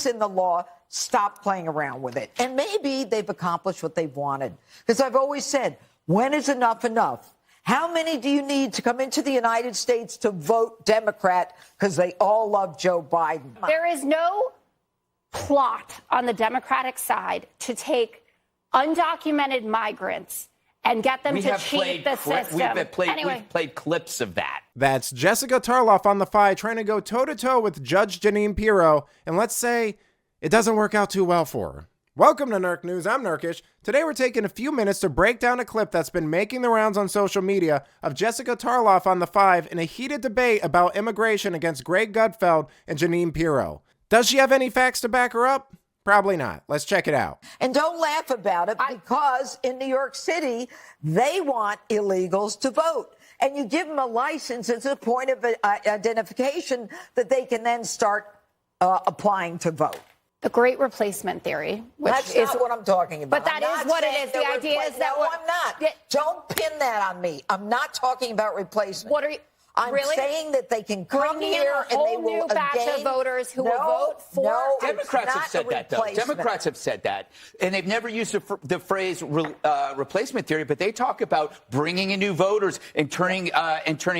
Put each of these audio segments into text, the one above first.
in the law, stop playing around with it. And maybe they've accomplished what they've wanted. Because I've always said, when is enough enough? How many do you need to come into the United States to vote Democrat because they all love Joe Biden? There is no plot on the Democratic side to take undocumented migrants and get them to cheat the system. We've played clips of that. That's Jessica Tarlov on the Fi trying to go toe-to-toe with Judge Jeanine Pirro, and let's say it doesn't work out too well for her. Welcome to Nerk News. I'm Nerkish. Today we're taking a few minutes to break down a clip that's been making the rounds on social media of Jessica Tarlov on the Five in a heated debate about immigration against Greg Gutfeld and Jeanine Pirro. Does she have any facts to back her up? Probably not. Let's check it out. And don't laugh about it because in New York City, they want illegals to vote. And you give them a license as a point of identification that they can then start applying to vote. The great replacement theory, which That's is not what I'm talking about. But that is what it is. The idea is that I'm not. Don't pin that on me. I'm not talking about replacement. What are you? I'm saying that they can come here and they will new batch of voters who will vote for. No, Democrats have said that, though. Democrats have said that, and they've never used the phrase replacement theory. But they talk about bringing in new voters and turning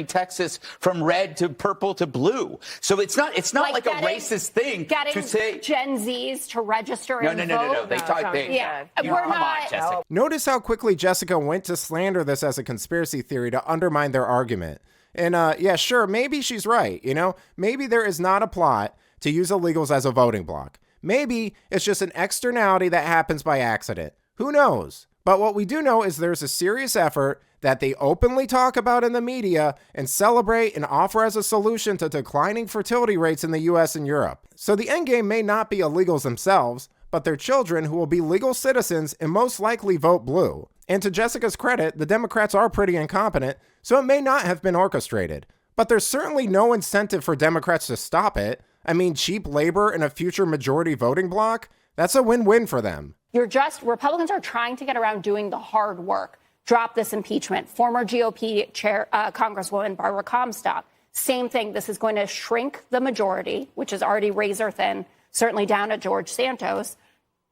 Texas from red to purple to blue. So it's not like a racist thing to say Gen Zs to register and vote. No. They talk. We're not. Notice how quickly Jessica went to slander this as a conspiracy theory to undermine their argument. And yeah, sure, maybe she's right, you know? Maybe there is not a plot to use illegals as a voting bloc. Maybe it's just an externality that happens by accident. Who knows? But what we do know is there's a serious effort that they openly talk about in the media and celebrate and offer as a solution to declining fertility rates in the US and Europe. So the endgame may not be illegals themselves, but their children who will be legal citizens and most likely vote blue. And to Jessica's credit, the Democrats are pretty incompetent, so it may not have been orchestrated. But there's certainly no incentive for Democrats to stop it. I mean, cheap labor and a future majority voting bloc, that's a win-win for them. Republicans are trying to get around doing the hard work. Drop this impeachment. Former GOP chair, Congresswoman Barbara Comstock, same thing. This is going to shrink the majority, which is already razor thin, certainly down to George Santos.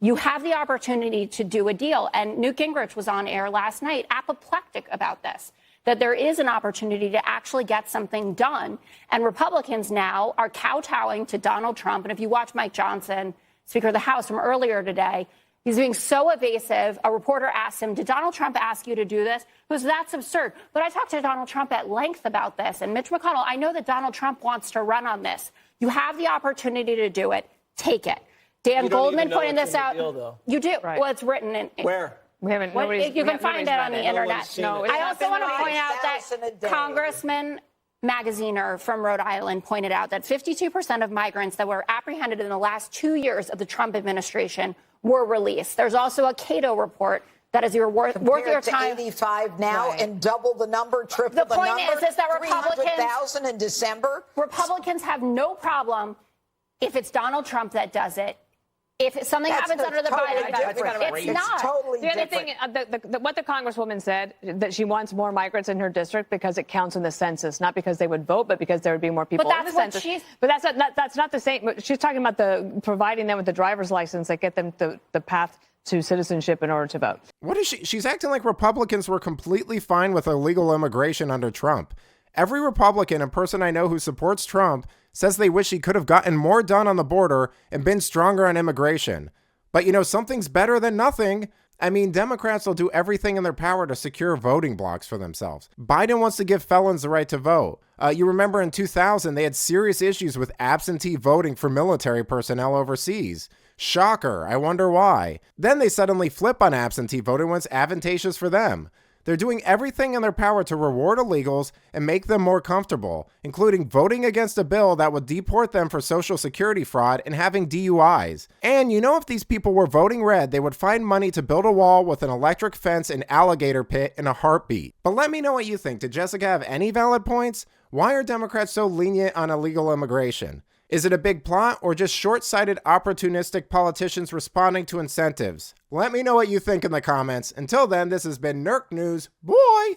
You have the opportunity to do a deal. And Newt Gingrich was on air last night, apoplectic about this, that there is an opportunity to actually get something done. And Republicans now are kowtowing to Donald Trump. And if you watch Mike Johnson, Speaker of the House, from earlier today, he's being so evasive. A reporter asked him, did Donald Trump ask you to do this? He goes, that's absurd. But I talked to Donald Trump at length about this. And Mitch McConnell, I know that Donald Trump wants to run on this. You have the opportunity to do it. Take it. Dan Goldman pointing this out. You do. Right. Well, it's written in. Where? We haven't. You can find it on the internet. No, I also want to point out that Congressman Magaziner from Rhode Island pointed out that 52% of migrants that were apprehended in the last 2 years of the Trump administration were released. There's also a Cato report that is worth your time. 85 now and double the number, triple the number. The point is that Republicans, 300,000 in December. Republicans have no problem if it's Donald Trump that does it. If something happens under the Biden administration, it's not. Totally the other thing, what the Congresswoman said, that she wants more migrants in her district because it counts in the census, not because they would vote, but because there would be more people in the census. But that's not the same. She's talking about providing them with the driver's license that get them the path to citizenship in order to vote. What is she? She's acting like Republicans were completely fine with illegal immigration under Trump. Every Republican and person I know who supports Trump says they wish he could have gotten more done on the border and been stronger on immigration. But, you know, something's better than nothing. I mean, Democrats will do everything in their power to secure voting blocks for themselves. Biden wants to give felons the right to vote. You remember in 2000, they had serious issues with absentee voting for military personnel overseas. Shocker. I wonder why. Then they suddenly flip on absentee voting when it's advantageous for them. They're doing everything in their power to reward illegals and make them more comfortable, including voting against a bill that would deport them for Social Security fraud and having DUIs. And you know, if these people were voting red, they would find money to build a wall with an electric fence and alligator pit in a heartbeat. But let me know what you think. Did Jessica have any valid points? Why are Democrats so lenient on illegal immigration? Is it a big plot or just short-sighted, opportunistic politicians responding to incentives? Let me know what you think in the comments. Until then, this has been Nerk News. Boy!